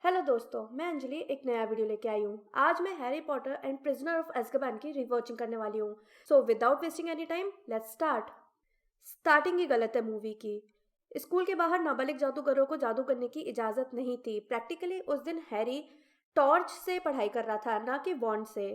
Hello दोस्तों, मैं अंजलि एक नया वीडियो लेके आई हूँ। आज मैं Harry Potter and prisoner of Azkaban की रिवॉचिंग करने वाली हूँ। So without wasting any time let's start. Starting ही गलत है मूवी की। स्कूल के बाहर नाबालिग जादूगरों को जादू करने की इजाज़त नहीं थी। प्रैक्टिकली उस दिन हैरी टॉर्च से पढ़ाई कर रहा था, ना कि वॉन्ड से।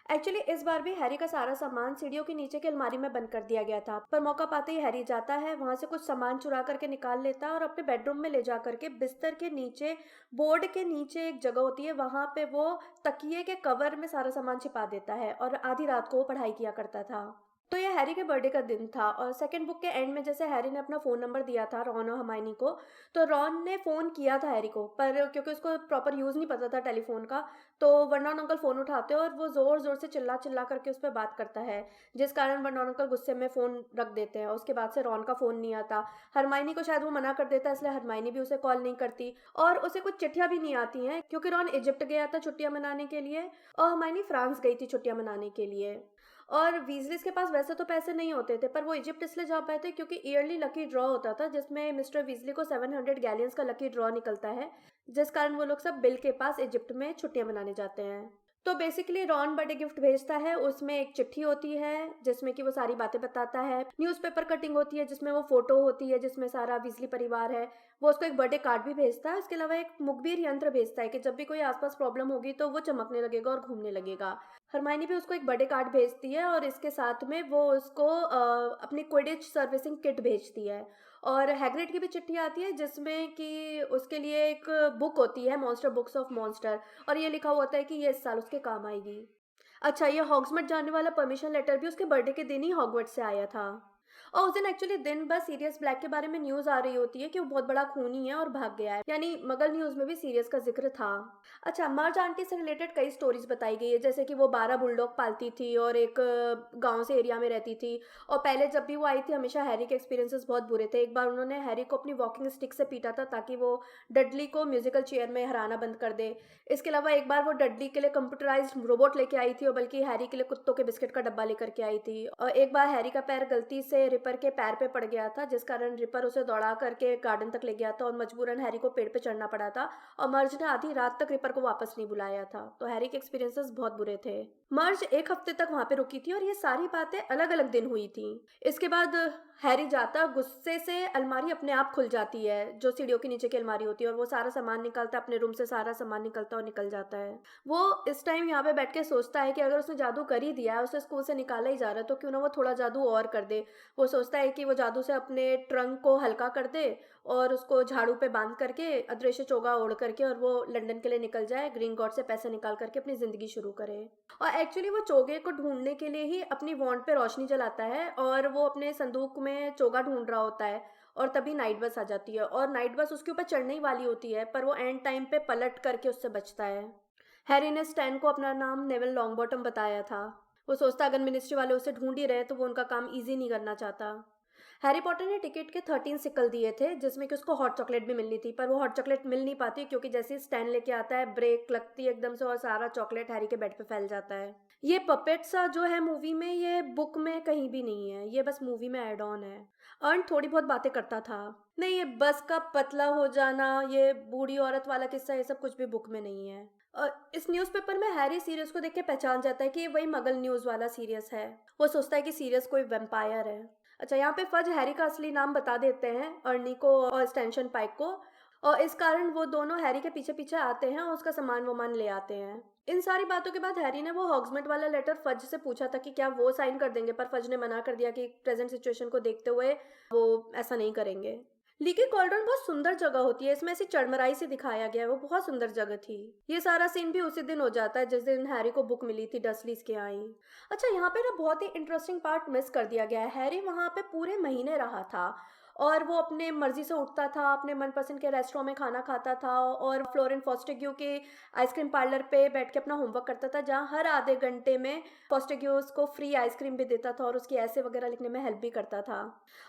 एक्चुअली इस बार भी हैरी का सारा सामान सीढ़ियों के नीचे की अलमारी में बंद कर दिया गया था, पर मौका पाते ही हैरी जाता है, वहां से कुछ सामान चुरा करके निकाल लेता है और अपने बेडरूम में ले जा करके बिस्तर के नीचे, बोर्ड के नीचे एक जगह होती है, वहां पे वो तकिए के कवर में सारा सामान छिपा देता है और आधी रात को वो पढ़ाई किया करता था। तो ये हैरी के बर्थडे का दिन था और सेकंड बुक के एंड में जैसे हैरी ने अपना फ़ोन नंबर दिया था रॉन और हर्माइनी को, तो रॉन ने फ़ोन किया था हैरी को, पर क्योंकि उसको प्रॉपर यूज़ नहीं पता था टेलीफ़ोन का, तो वर्नॉन अंकल फ़ोन उठाते हैं और वो ज़ोर-ज़ोर से चिल्ला-चिल्ला करके उस पे बात करता है, जिस कारण वर्नॉन अंकल गुस्से में फ़ोन रख देते हैं और उसके बाद से रॉन का फ़ोन नहीं आता। हर्माइनी को शायद वो मना कर देता है, इसलिए हर्माइनी भी उसे कॉल नहीं करती और उसे कुछ चिट्ठियाँ भी नहीं आती हैं, क्योंकि रॉन इजिप्ट गया था छुट्टियाँ मनाने के लिए और हर्माइनी फ्रांस गई थी छुट्टियाँ मनाने के लिए। और वीज़लीज़ के पास वैसे तो पैसे नहीं होते थे, पर वो इजिप्ट इसलिए जा पाए थे क्योंकि ईयरली लकी ड्रॉ होता था, जिसमें मिस्टर वीज़ली को 700 गैलियंस का लकी ड्रॉ निकलता है, जिस कारण वो लोग सब बिल के पास इजिप्ट में छुट्टियां मनाने जाते हैं। तो बेसिकली रॉन बर्थडे गिफ्ट भेजता है, उसमें एक चिट्ठी होती है जिसमें कि वो सारी बातें बताता है, न्यूज़पेपर कटिंग होती है जिसमें वो फोटो होती है जिसमें सारा वीज़ली परिवार है। वो उसको एक बर्थडे कार्ड भी भेजता है, उसके अलावा एक मुखबिर यंत्र भेजता है कि जब भी कोई आसपास प्रॉब्लम होगी तो वो चमकने लगेगा और घूमने लगेगा। हरमाइनी भी उसको एक बर्थडे कार्ड भेजती है और इसके साथ में वो उसको अपनी क्विडिच सर्विसिंग किट भेजती है। और हैग्रिड की भी चिट्ठी आती है जिसमें कि उसके लिए एक बुक होती है, मॉन्स्टर बुक्स ऑफ मॉन्स्टर, और ये लिखा हुआ होता है कि ये इस साल उसके काम आएगी। अच्छा, ये हॉग्समिड जाने वाला परमिशन लेटर भी उसके बर्थडे के दिन ही हॉगवर्ट्स से आया था। और उस दिन एक्चुअली दिन भर सीरियस ब्लैक के बारे में न्यूज़ आ रही होती है कि वो बहुत बड़ा खूनी है और भाग गया है, यानी मगल न्यूज़ में भी सीरियस का जिक्र था। अच्छा, मर्ज आंटी से रिलेटेड कई स्टोरीज बताई गई है, जैसे कि वो 12 बुलडॉग पालती थी और एक गांव से एरिया में रहती थी, और पहले जब भी वो आई थी हमेशा हैरी के एक्सपीरियंसेस बहुत बुरे थे। एक बार उन्होंने हैरी को अपनी वॉकिंग स्टिक से पीटा था ताकि वो डडली को म्यूजिकल चेयर में हराना बंद कर दे। इसके अलावा एक बार वो डडली के लिए कंप्यूटराइज्ड रोबोट लेके आई थी, और बल्कि हैरी के लिए कुत्तों के बिस्किट का डब्बा लेकर के आई थी। और एक बार हैरी का पैर गलती से रिपर के पैर पे पड़ गया था, जिस कारण रिपर उसे दौड़ा करके गार्डन तक ले गया था और मजबूरन हैरी को पेड़ पे चढ़ना पड़ा था, और मर्ज ने आधी रात तक रिपर को वापस नहीं बुलाया था। तो हैरी के एक्सपीरियंसेस बहुत बुरे थे। मर्ज एक हफ्ते तक वहां पे रुकी थी और ये सारी बातें अलग अलग दिन हुई थी। इसके बाद हैरी जाता, गुस्से से अलमारी अपने आप खुल जाती है जो सीढ़ियों के नीचे की अलमारी होती है, और वो सारा सामान निकालता है अपने रूम से, सारा सामान निकलता और निकल जाता है। वो इस टाइम यहाँ पे बैठ के सोचता है कि अगर उसने जादू कर ही दिया है, उसे स्कूल से निकाला ही जा रहा है, तो क्यों ना वो थोड़ा जादू और कर दे। वो सोचता है कि वो जादू से अपने ट्रंक को हल्का कर दे और उसको झाड़ू पे बांध करके अदृश्य चोगा ओढ़ करके और वो लंदन के लिए निकल जाए, ग्रीन गॉड से पैसे निकाल करके अपनी जिंदगी शुरू करे। और एक्चुअली वो चोगे को ढूंढने के लिए ही अपनी वॉन्ट पे रोशनी जलाता है और वो अपने संदूक में चोगा ढूंढ रहा होता है, और तभी नाइट बस आ जाती है और नाइट बस उसके ऊपर चढ़ने ही वाली होती है, पर वो एंड टाइम पे पलट करके उससे बचता है। हैरी ने स्टैन को अपना नाम नेविल लॉन्गबॉटम बताया था। वो सोचता अगर मिनिस्ट्री वाले उसे ढूंढ ही रहे तो वो उनका काम इजी नहीं करना चाहता। हैरी पॉटर ने टिकट के 13 सिक्कल दिए थे जिसमें कि उसको हॉट चॉकलेट भी मिलनी थी, पर वो हॉट चॉकलेट मिल नहीं पाती क्योंकि जैसे ही स्टैन लेके आता है ब्रेक लगती है एकदम से और सारा चॉकलेट हैरी के बेड पे फैल जाता है। ये पपेट सा जो है मूवी में, ये बुक में कहीं भी नहीं है, ये बस मूवी में एड ऑन है। अर्न थोड़ी बहुत बातें करता था। नहीं, ये बस का पतला हो जाना, ये बूढ़ी औरत वाला किस्सा, ये सब कुछ भी बुक में नहीं है। और इस न्यूज़पेपर में हैरी सीरियस को देख के पहचान जाता है कि ये वही मगल न्यूज़ वाला सीरियस है। वो सोचता है कि सीरियस कोई वेम्पायर है। अच्छा, यहाँ पे फज हैरी का असली नाम बता देते हैं अर्नी को और स्टैंशन पाइक को, और इस कारण वो दोनों हैरी के पीछे पीछे आते हैं और उसका सामान वामान ले आते हैं। इन सारी बातों के बाद हैरी ने वो हॉग्समिड वाला लेटर फज से पूछा था कि क्या वो साइन कर देंगे, पर फज ने मना कर दिया कि प्रेजेंट सिचुएशन को देखते हुए वो ऐसा नहीं करेंगे। लीकी कॉल्ड्रन बहुत सुंदर जगह होती है, इसमें ऐसी चरमराई से दिखाया गया है, वो बहुत सुंदर जगह थी। ये सारा सीन भी उसी दिन हो जाता है जिस दिन हैरी को बुक मिली थी डसलीज के आई। अच्छा, यहाँ पे ना बहुत ही इंटरेस्टिंग पार्ट मिस कर दिया गया है। हैरी वहाँ पे पूरे महीने रहा था और वो अपने मर्जी से उठता था, अपने मनपसंद के रेस्टोरेंट में खाना खाता था और फ्लोरेंट फॉस्टेग्यू के आइसक्रीम पार्लर पे बैठ के अपना होमवर्क करता था, जहाँ हर आधे घंटे में फॉस्टेग्यू उसको फ्री आइसक्रीम भी देता था और उसकी ऐसे वगैरह लिखने में हेल्प भी करता था।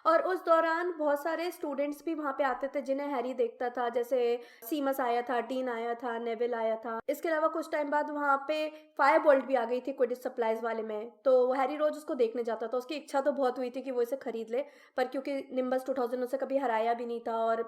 और उस दौरान बहुत सारे स्टूडेंट्स भी वहाँ पे आते थे जिन्हें हैरी देखता था, जैसे सीमस आया था, डीन आया था, नेविल आया था। इसके अलावा कुछ टाइम बाद वहाँ पे फायर बोल्ट भी आ गई थी क्विडिच सप्लाईज वाले में, तो हैरी रोज उसको देखने जाता था। उसकी इच्छा तो बहुत हुई थी कि वो इसे खरीद ले, पर क्योंकि निम्बस 2000 उसे कभी हराया भी नहीं था, और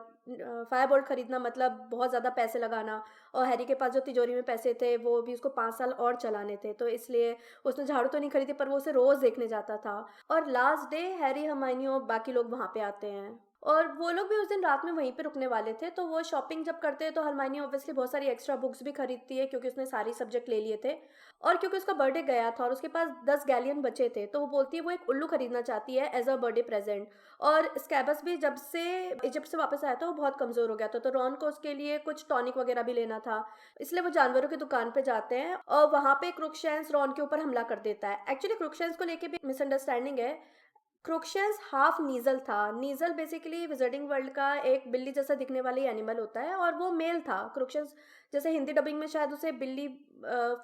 फायर बोल्ट खरीदना मतलब बहुत ज़्यादा पैसे लगाना, और हैरी के पास जो तिजोरी में पैसे थे वो भी उसको 5 साल और चलाने थे, तो इसलिए उसने झाड़ू तो नहीं खरीदी पर वो उसे रोज़ देखने जाता था। और लास्ट डे हैरी, हरमाइनी और बाकी लोग वहाँ पे आते हैं, और वो लोग भी उस दिन रात में वहीं पे रुकने वाले थे। तो वो शॉपिंग जब करते हैं तो हरमाइनी ऑब्वियसली बहुत सारी एक्स्ट्रा बुक्स भी खरीदती है क्योंकि उसने सारी सब्जेक्ट ले लिए थे, और क्योंकि उसका बर्थडे गया था और उसके पास 10 गैलियन बचे थे, तो वो बोलती है वो एक उल्लू खरीदना चाहती है एज अ बर्थडे प्रेजेंट। और स्कैबस भी जब से इजिप्ट से वापस आया था वो बहुत कमज़ोर हो गया था, तो रॉन को उसके लिए कुछ टॉनिक वगैरह भी लेना था, इसलिए वो जानवरों की दुकान पे जाते हैं, और वहाँ पे क्रुकशैंस रॉन के ऊपर हमला कर देता है। एक्चुअली क्रुकशैंस को लेके भी मिसअंडरस्टैंडिंग है। क्रुकशंस हाफ नीजल था। नीजल बेसिकली विज़र्डिंग वर्ल्ड का एक बिल्ली जैसा दिखने वाला एनिमल होता है, और वो मेल था। क्रुकशंस जैसे हिंदी डबिंग में शायद उसे बिल्ली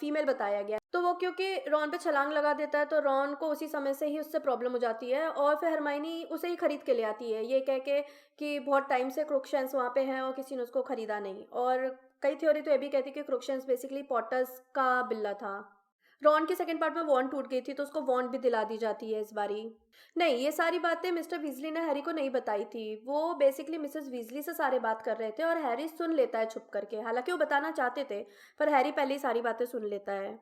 फीमेल बताया गया, तो वो क्योंकि रॉन पे छलांग लगा देता है तो रॉन को उसी समय से ही उससे प्रॉब्लम हो जाती है, और फिर हरमाइनी उसे ही खरीद के ले आती है ये कह के कि बहुत टाइम से क्रुकशंस वहाँ पे हैं और किसी ने उसको खरीदा नहीं। और कई थ्योरी तो ये भी कहती है कि क्रुकशंस बेसिकली पॉटर्स का बिल्ला था। रॉन की सेकंड पार्ट में वॉन्ड टूट गई थी तो उसको वॉन्ड भी दिला दी जाती है इस बारी। नहीं, ये सारी बातें मिस्टर वीज़ली ने हैरी को नहीं बताई थी। वो बेसिकली मिसेस वीज़ली से सारे बात कर रहे थे और हैरी सुन लेता है छुप करके। हालांकि वो बताना चाहते थे पर हैरी पहले ही सारी बातें सुन लेता है।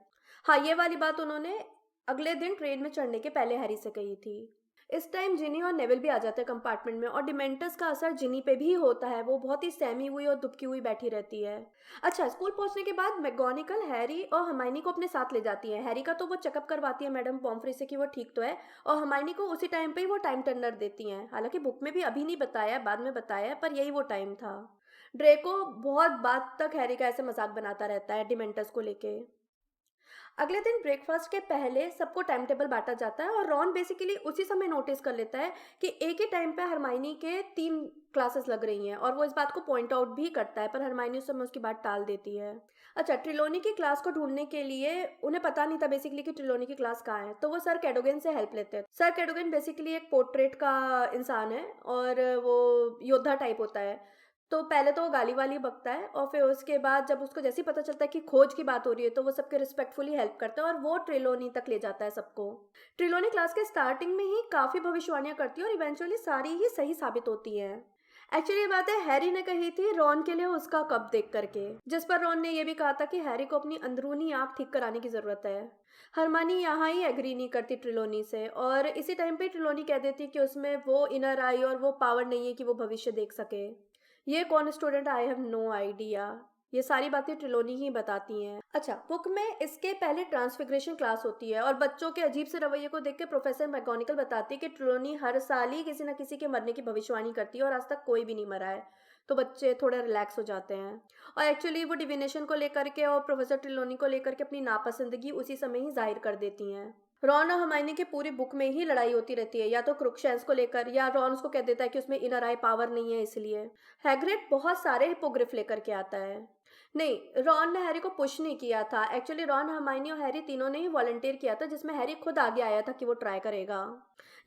हाँ, ये वाली बात उन्होंने अगले दिन ट्रेन में चढ़ने के पहले हैरी से कही थी। इस टाइम जिनी और नेविल भी आ जाते हैं कंपार्टमेंट में, और डिमेंटस का असर जिनी पे भी होता है। वो बहुत ही सहमी हुई और दुबकी हुई बैठी रहती है। अच्छा, स्कूल पहुंचने के बाद मैगोनिकल हैरी और हरमाइनी को अपने साथ ले जाती है। हैरी का तो वो चेकअप करवाती है मैडम पॉम्फ्री से कि वो ठीक तो है, और हरमाइनी को उसी टाइम पे ही वो टाइम टर्नर देती हैं। हालांकि बुक में भी अभी नहीं बताया, बाद में बताया है, पर यही वो टाइम था। ड्रेको बहुत बात तक हैरी का ऐसे मजाक बनाता रहता है डिमेंटस को लेके। अगले दिन ब्रेकफास्ट के पहले सबको टाइम टेबल बांटा जाता है, और रॉन बेसिकली उसी समय नोटिस कर लेता है कि एक ही टाइम पे हरमाइनी के 3 क्लासेस लग रही हैं, और वो इस बात को पॉइंट आउट भी करता है, पर हरमाइनी उस समय उसकी बात टाल देती है। अच्छा, ट्रिलोनी की क्लास को ढूंढने के लिए उन्हें पता नहीं था बेसिकली कि ट्रिलोनी की क्लास कहाँ है, तो वो सर कैडोगन से हेल्प लेते हैं। सर कैडोगन बेसिकली एक पोर्ट्रेट का इंसान है, और वो योद्धा टाइप होता है। तो पहले तो वो गाली वाली बकता है, और फिर उसके बाद जब उसको जैसे ही पता चलता है कि खोज की बात हो रही है तो वो सबके रिस्पेक्टफुली हेल्प करता है, और वो ट्रिलोनी तक ले जाता है सबको। ट्रिलोनी क्लास के स्टार्टिंग में ही काफ़ी भविष्यवाणियां करती है और इवेंचुअली सारी ही सही साबित होती हैं। एक्चुअली ये बात है हैरी ने कही थी रॉन के लिए उसका कप देख करके, जिस पर रॉन ने यह भी कहा था कि हैरी को अपनी अंदरूनी आंख ठीक कराने की ज़रूरत है। हरमानी यहाँ ही एग्री नहीं करती ट्रिलोनी से, और इसी टाइम पे ट्रिलोनी कह देती कि उसमें वो इनर आई और वो पावर नहीं है कि वो भविष्य देख सके। ये कौन student, I have no idea. ये सारी बातें ट्रिलोनी ही बताती हैं। अच्छा, बुक में इसके पहले ट्रांसफिग्रेशन क्लास होती है, और बच्चों के अजीब से रवैये को देख के प्रोफेसर मैगोनिकल बताती है कि ट्रिलोनी हर साल ही किसी न किसी के मरने की भविष्यवाणी करती है और आज तक कोई भी नहीं मरा है। तो बच्चे थोड़े रिलैक्स हो जाते हैं, और एक्चुअली वो डिविनेशन को लेकर के और प्रोफेसर ट्रिलोनी को लेकर के अपनी नापसंदगी उसी समय ही जाहिर कर देती हैं। रॉन और हरमाइनी की पूरी बुक में ही लड़ाई होती रहती है, या तो क्रुकशंस को लेकर, या रॉन उसको कह देता है कि उसमें इनर आई पावर नहीं है इसलिए। हैग्रिड बहुत सारे हिपोग्रिफ लेकर के आता है। नहीं, रॉन ने हैरी को पुश नहीं किया था। एक्चुअली रॉन, हरमाइनी और हैरी तीनों ने ही वॉलंटियर किया था, जिसमें हैरी खुद आगे आया था कि वो ट्राई करेगा।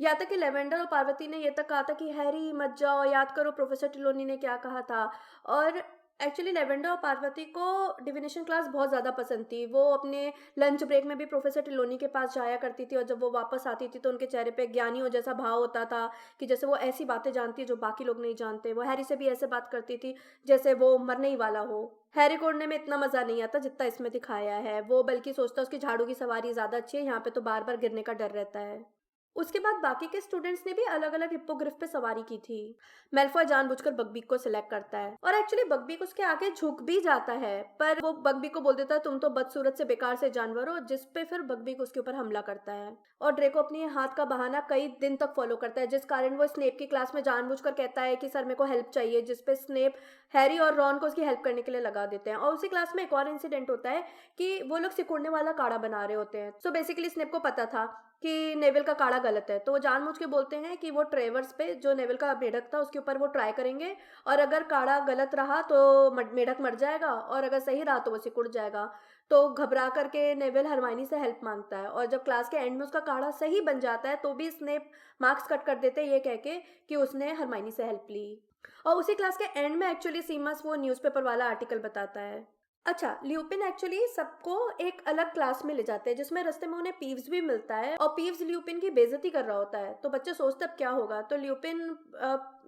यहाँ तक कि लेवेंडर और पार्वती ने ये तक कहा था कि हैरी मत जाओ, याद करो प्रोफेसर टिलोनी ने क्या कहा था। और एक्चुअली लेवेंडर और पार्वती को डिविनेशन क्लास बहुत ज़्यादा पसंद थी। वो अपने लंच ब्रेक में भी प्रोफेसर टिलोनी के पास जाया करती थी, और जब वो वापस आती थी तो उनके चेहरे पे ज्ञानियों जैसा भाव होता था कि जैसे वो ऐसी बातें जानती है जो बाकी लोग नहीं जानते। वो हैरी से भी ऐसे बात करती थी जैसे वो मरने ही वाला हो। हैरी को उड़ने में इतना मज़ा नहीं आता जितना इसमें दिखाया है। वो बल्कि सोचता है उसकी झाड़ू की सवारी ज़्यादा अच्छी है, यहाँ पे तो बार बार गिरने का डर रहता है। उसके बाद बाकी के स्टूडेंट्स ने भी अलग अलग हिप्पोग्रिफ पे सवारी की थी। मेल्फॉय जानबूझकर बकबीक को सिलेक्ट करता है, और एक्चुअली बकबीक उसके आगे झुक भी जाता है, पर वो बकबीक को बोल देता है तुम तो बदसूरत से बेकार से जानवर हो, जिस पे फिर बकबीक उसके ऊपर हमला करता है। और ड्रेको अपनी हाथ का बहाना कई दिन तक फॉलो करता है, जिस कारण वो स्नेप की क्लास में जानबूझकर कहता है कि सर मेरे को हेल्प चाहिए, जिसपे स्नेप हैरी और रॉन को उसकी हेल्प करने के लिए लगा देते हैं। और उसी क्लास में एक और इंसिडेंट होता है कि वो लोग सिकुड़ने वाला काढ़ा बना रहे होते हैं। सो बेसिकली स्नेप को पता था कि नेविल का काढ़ा गलत है, तो वो जानबूझ के बोलते हैं कि वो ट्रेवर्स पे, जो नेविल का मेढक था उसके ऊपर वो ट्राई करेंगे, और अगर काढ़ा गलत रहा तो मेढक मर जाएगा, और अगर सही रहा तो वो सिकुड़ जाएगा। तो घबरा करके नेविल हरमाइनी से हेल्प मांगता है, और जब क्लास के एंड में उसका काढ़ा सही बन जाता है तो भी स्नेप मार्क्स कट कर देते हैं ये कह के कि उसने हरमाइनी से हेल्प ली। और उसी क्लास के एंड में एक्चुअली सीमस वो न्यूज़पेपर वाला आर्टिकल बताता है। अच्छा, ल्यूपिन एक्चुअली सबको एक अलग क्लास में ले जाते हैं, जिसमें रास्ते में उन्हें पीव्स भी मिलता है और पीव्स ल्यूपिन की बेइज्जती कर रहा होता है। तो बच्चे सोचते अब क्या होगा, तो ल्यूपिन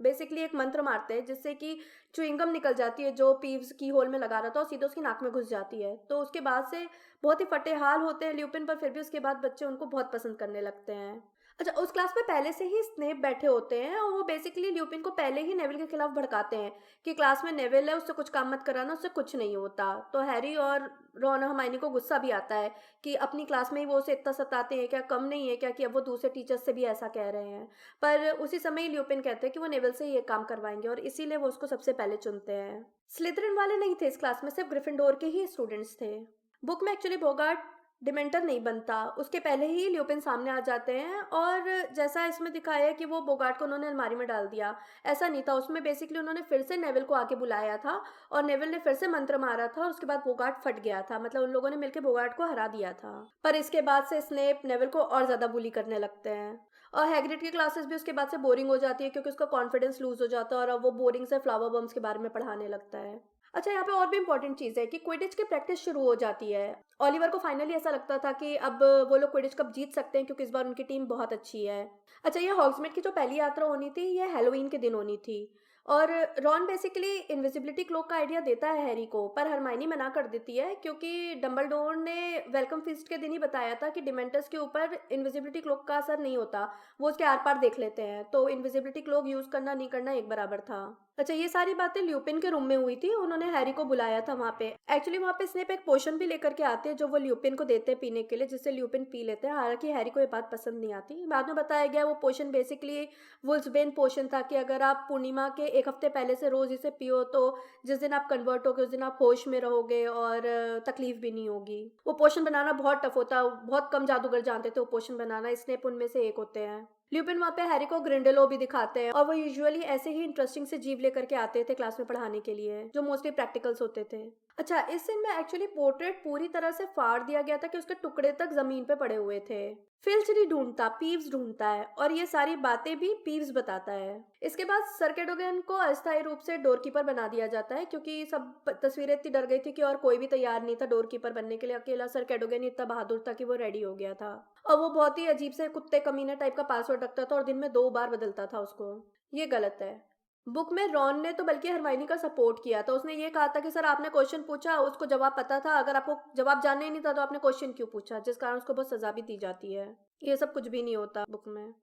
बेसिकली एक मंत्र मारते हैं जिससे कि च्युइंगम निकल जाती है जो पीव्स की होल में लगा रहा था और सीधे उसकी नाक में घुस जाती है। तो उसके बाद से बहुत ही फटे हाल होते हैं ल्यूपिन, पर फिर भी उसके बाद बच्चे उनको बहुत पसंद करने लगते हैं। अच्छा, उस क्लास में पहले से ही स्नेप बैठे होते हैं और वो बेसिकली ल्यूपिन को पहले ही नेविल के खिलाफ भड़काते हैं कि क्लास में नेविल है, उससे कुछ काम मत कराना, उससे कुछ नहीं होता। तो हैरी और रॉन और हर्माइनी को गुस्सा भी आता है कि अपनी क्लास में ही वो उसे इतना सताते हैं क्या, कम नहीं है क्या कि अब वो दूसरे टीचर्स से भी ऐसा कह रहे हैं। पर उसी समय ही ल्यूपिन कहते हैं कि वो नेविल से ये काम करवाएंगे और इसीलिए वो उसको सबसे पहले चुनते हैं। स्लिथरिन वाले नहीं थे इस क्लास में, सिर्फ ग्रिफिंडोर के ही स्टूडेंट्स थे। बुक में एक्चुअली बोगार्ट डिमेंटर नहीं बनता, उसके पहले ही ल्यूपिन सामने आ जाते हैं और जैसा इसमें दिखाया है कि वो बोगार्ट को उन्होंने अलमारी में डाल दिया, ऐसा नहीं था। उसमें बेसिकली उन्होंने फिर से नेविल को आके बुलाया था और नेविल ने फिर से मंत्र मारा था और उसके बाद बोगार्ट फट गया था, मतलब उन लोगों ने मिलकर बोगार्ट को हरा दिया था। पर इसके बाद से स्नेप नेविल को और ज़्यादा बुली करने लगते हैं और हैग्रिड की क्लासेस भी उसके बाद से बोरिंग हो जाती है क्योंकि उसका कॉन्फिडेंस लूज हो जाता है और अब वो बोरिंग से फ्लावर बम्स के बारे में पढ़ाने लगता है। अच्छा, यहाँ पे और भी इंपॉर्टेंट चीज़ है कि क्विडिच की प्रैक्टिस शुरू हो जाती है। ओलिवर को फाइनली ऐसा लगता था कि अब वो लोग क्विडिच कप जीत सकते हैं क्योंकि इस बार उनकी टीम बहुत अच्छी है। अच्छा, ये हॉग्समीड की जो पहली यात्रा होनी थी ये हैलोवीन के दिन होनी थी और रॉन बेसिकली इनविजिबिलिटी क्लोक का आइडिया देता है हैरी को, पर हरमाइनी मना कर देती है क्योंकि डंबलडोर ने वेलकम फीस्ट के दिन ही बताया था कि डिमेंटर्स के ऊपर इनविजिबिलिटी क्लोक का असर नहीं होता, वो उसके आर पार देख लेते हैं। तो इनविजिबिलिटी क्लोक यूज़ करना नहीं करना एक बराबर था। अच्छा, ये सारी बातें ल्यूपिन के रूम में हुई थी, उन्होंने हैरी को बुलाया था वहाँ पे। एक्चुअली वहाँ पे स्नेप एक पोशन भी लेकर के आते हैं जो वो ल्यूपिन को देते हैं पीने के लिए, जिससे ल्यूपिन पी लेते हैं। हालांकि हैरी को ये बात पसंद नहीं आती। बाद में बताया गया वो पोशन बेसिकली वुल्सबेन पोशन था कि अगर आप पूर्णिमा के एक हफ्ते पहले से रोज इसे पियो तो जिस दिन आप कन्वर्ट होगे उस दिन आप होश में रहोगे और तकलीफ भी नहीं होगी। वो पोशन बनाना बहुत टफ होता, बहुत कम जादूगर जानते थे वो पोशन बनाना, स्नेप उनमें से एक होते हैं। ल्यूपिन वहाँ पे हैरी को ग्रिंडेलो भी दिखाते हैं और वो यूजुअली ऐसे ही इंटरेस्टिंग से जीव लेकर के आते थे क्लास में पढ़ाने के लिए, जो मोस्टली प्रैक्टिकल्स होते थे। अच्छा, इस सीन में एक्चुअली पोर्ट्रेट पूरी तरह से फाड़ दिया गया था कि उसके टुकड़े तक जमीन पे पड़े हुए थे। फिल्च नहीं ढूंढता, पीव्स ढूंढता है और ये सारी बातें भी पीव्स बताता है। इसके बाद सर कैडोगन को अस्थायी रूप से डोरकीपर बना दिया जाता है क्योंकि सब तस्वीरें इतनी डर गई थी कि और कोई भी तैयार नहीं था डोरकीपर बनने के लिए। अकेला सर कैडोगन इतना बहादुर था कि वो रेडी हो गया था और वो बहुत ही अजीब से कुत्ते कमीने टाइप का पासवर्ड रखता था और दिन में 2 बार बदलता था उसको। ये गलत है। बुक में रॉन ने तो बल्कि हरमाइनी का सपोर्ट किया था, उसने ये कहा था कि सर आपने क्वेश्चन पूछा, उसको जवाब पता था, अगर आपको जवाब जानना ही नहीं था तो आपने क्वेश्चन क्यों पूछा, जिस कारण उसको बहुत सजा भी दी जाती है। ये सब कुछ भी नहीं होता बुक में।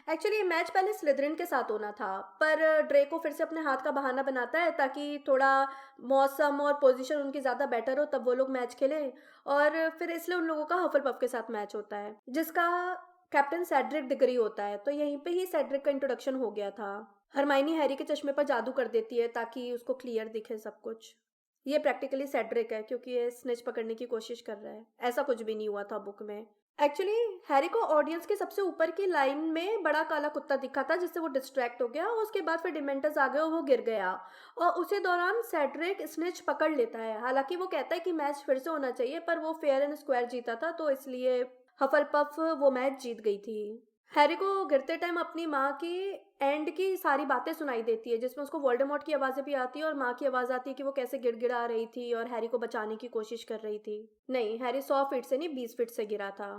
एक्चुअली ये मैच पहले स्लिदरिन के साथ होना था, पर ड्रेको फिर से अपने हाथ का बहाना बनाता है ताकि थोड़ा मौसम और पोजीशन उनकी ज़्यादा बेटर हो तब वो लोग मैच खेलें और फिर इसलिए उन लोगों का हफलपफ के साथ मैच होता है जिसका कैप्टन सेड्रिक डिग्री होता है। तो यहीं पे ही सेड्रिक का इंट्रोडक्शन हो गया था। हरमाइनी हैरी के चश्मे पर जादू कर देती है ताकि उसको क्लियर दिखे सब कुछ। ये प्रैक्टिकली सेड्रिक है क्योंकि ये स्नेच पकड़ने की कोशिश कर रहा है, ऐसा कुछ भी नहीं हुआ था बुक में। एक्चुअली हैरी को ऑडियंस के सबसे ऊपर की लाइन में बड़ा काला कुत्ता दिखा था जिससे वो डिस्ट्रैक्ट हो गया और उसके बाद फिर डिमेंटर्स आ गए और वो गिर गया और उसी दौरान सेड्रिक स्नेच पकड़ लेता है। हालांकि वो कहता है कि मैच फिर से होना चाहिए, पर वो फेयर एंड स्क्वायर जीता था तो इसलिए हफलपफ वो मैच जीत गई थी। हैरी को गिरते टाइम अपनी माँ की एंड की सारी बातें सुनाई देती है जिसमें उसको वोल्डेमॉर्ट की आवाज़ें भी आती है और माँ की आवाज़ आती है कि वो कैसे गिड़गिड़ा रही थी और हैरी को बचाने की कोशिश कर रही थी। नहीं, हैरी 100 फीट से नहीं 20 फीट से गिरा था।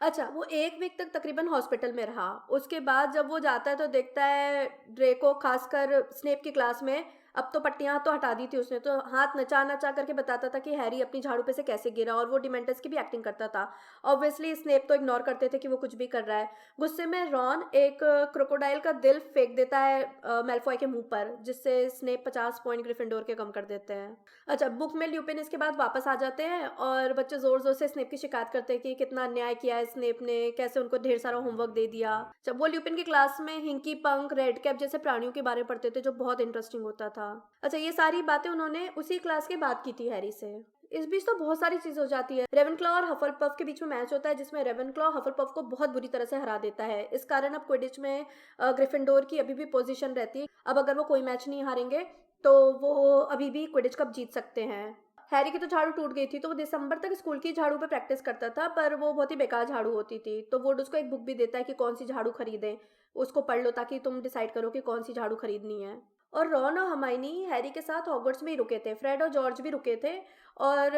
अच्छा, वो 1 वीक तक तकरीबन हॉस्पिटल में रहा। उसके बाद जब वो जाता है तो देखता है ड्रेको खासकर स्नेप की क्लास में, अब तो पट्टियाँ तो हटा दी थी उसने, तो हाथ नचा नचा करके बताता था कि हैरी अपनी झाड़ू पे से कैसे गिरा और वो डिमेंटर्स की भी एक्टिंग करता था। ऑब्वियसली स्नेप तो इग्नोर करते थे कि वो कुछ भी कर रहा है। गुस्से में रॉन एक क्रोकोडाइल का दिल फेंक देता है मेल्फॉय के मुंह पर, जिससे स्नेप 50 पॉइंट ग्रिफिंडोर के कम कर देते हैं। अच्छा, बुक में ल्यूपिन इसके बाद वापस आ जाते हैं और बच्चे जोर जोर से स्नेप की शिकायत करते हैं कि कितना अन्याय किया है स्नेप ने, कैसे उनको ढेर सारा होमवर्क दे दिया। जब वो ल्यूपिन की क्लास में हिंकी पंक रेड कैप जैसे प्राणियों के बारे में पढ़ते थे जो बहुत इंटरेस्टिंग होता था। अच्छा, ये सारी बातें उन्होंने उसी क्लास के बाद की थी हैरी से। इस बीच तो बहुत सारी चीज हो जाती है। रेवेनक्लॉ और हफलपफ के बीच में मैच होता है जिसमें रेवेनक्लॉ हफलपफ को बहुत बुरी तरह से हरा देता है। इस कारण अब क्विडिच में ग्रिफिंडोर की अभी भी पोजीशन रहती है। अब अगर वो कोई मैच नहीं हारेंगे तो वो अभी भी क्विडिच कप जीत सकते हैं। हैरी की तो झाड़ू टूट गई थी तो वो दिसंबर तक स्कूल की झाड़ू पे प्रैक्टिस करता था, पर वो बहुत ही बेकार झाड़ू होती थी। तो वुड उसको एक बुक भी देता है कि कौन सी झाड़ू खरीदें, उसको पढ़ लो ताकि तुम डिसाइड करो कि कौन सी झाड़ू खरीदनी है। और रॉन और हर्माइनी हैरी के साथ हॉगवर्ट्स में ही रुके थे, फ्रेड और जॉर्ज भी रुके थे। और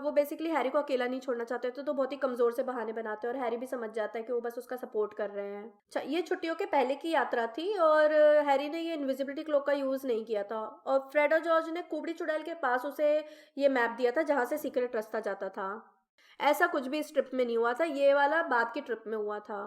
वो बेसिकली हैरी को अकेला नहीं छोड़ना चाहते थे, तो बहुत ही कमज़ोर से बहाने बनाते हैं और हैरी भी समझ जाता है कि वो बस उसका सपोर्ट कर रहे हैं। अच्छा, ये छुट्टियों के पहले की यात्रा थी और हैरी ने ये इनविजिबिलिटी क्लोक का यूज़ नहीं किया था और फ्रेड और जॉर्ज ने कुबड़ी चुड़ैल के पास उसे ये मैप दिया था जहाँ से सीक्रेट रास्ता जाता था। ऐसा कुछ भी इस ट्रिप में नहीं हुआ था, ये वाला बाद की ट्रिप में हुआ था।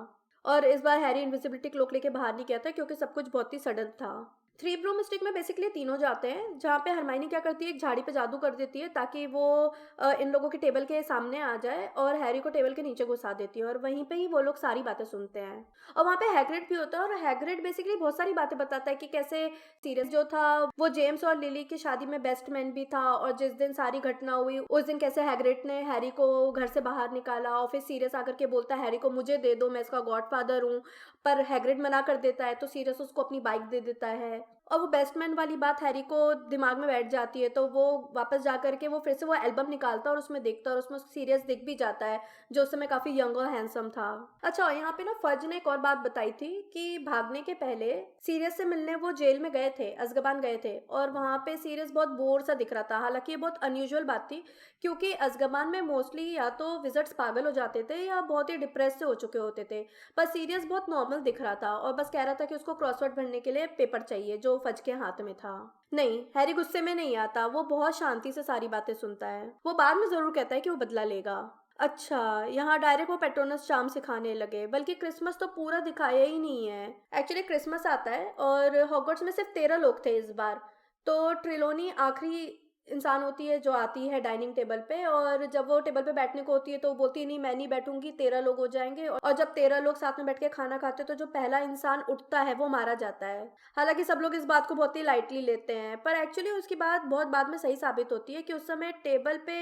और इस बार हैरी इनविजिबिलिटी क्लोक लेके बाहर नहीं गया था क्योंकि सब कुछ बहुत ही सडन था। थ्री ब्रूम स्टिक में बेसिकली तीनों जाते हैं, जहाँ पे हरमाइनी क्या करती है, एक झाड़ी पे जादू कर देती है ताकि वो इन लोगों के टेबल के सामने आ जाए और हैरी को टेबल के नीचे घुसा देती है और वहीं पे ही वो लोग सारी बातें सुनते हैं। और वहाँ पे हैग्रिड भी होता है और हैग्रिड बेसिकली बहुत सारी बातें बताता है कि कैसे सीरियस जो था वो जेम्स और लिली की शादी में बेस्ट मैन भी था, और जिस दिन सारी घटना हुई उस दिन कैसे हैग्रिड ने हैरी को घर से बाहर निकाला और फिर सीरियस आकर के बोलता है हैरी को मुझे दे दो, मैं इसका गॉडफादर हूँ। पर हैग्रिड मना कर देता है तो सीरियस उसको अपनी बाइक दे देता है और वो बेस्टमैन वाली बात हैरी को दिमाग में बैठ जाती है, तो वो वापस जा करके वो फिर से वो एल्बम निकालता है और उसमें देखता है और उसमें सीरियस दिख भी जाता है जो उस समय काफ़ी यंग और हैंडसम था। अच्छा, यहाँ पे ना फर्ज ने एक और बात बताई थी कि भागने के पहले सीरियस से मिलने वो जेल में गए थे, अज़्काबान गए थे और वहाँ पे सीरियस बहुत बोर सा दिख रहा था। हालांकि ये बहुत अनयूजुअल बात थी क्योंकि अज़्काबान में मोस्टली या तो विजिट्स पागल हो जाते थे या बहुत ही डिप्रेस से हो चुके होते थे, पर सीरियस बहुत नॉर्मल दिख रहा था और बस कह रहा था कि उसको क्रॉसवर्ड भरने के लिए पेपर चाहिए जो फज के हाथ में था। नहीं, हैरी गुस्से में नहीं आता, वो बहुत शांति से सारी बातें सुनता है। वो बाद में जरूर कहता है कि वो बदला लेगा। अच्छा, यहाँ डायरेक्ट वो पेट्रोनस चार्म सिखाने लगे, बल्कि क्रिसमस तो पूरा दिखाया ही नहीं है। एक्चुअली क्रिसमस आता है और हॉगवर्ट्स में सिर्फ 13 लोग थे इस बार, तो ट्रिलोनी आखिरी इंसान होती है जो आती है डाइनिंग टेबल पे, और जब वो टेबल पे बैठने को होती है तो वो बोलती है नहीं मैं नहीं बैठूंगी, 13 लोग हो जाएंगे। और जब 13 लोग साथ में बैठ के खाना खाते हैं तो जो पहला इंसान उठता है वो मारा जाता है। हालांकि सब लोग इस बात को बहुत ही लाइटली लेते हैं, पर एक्चुअली उसकी बात बहुत बाद में सही साबित होती है कि उस समय टेबल पे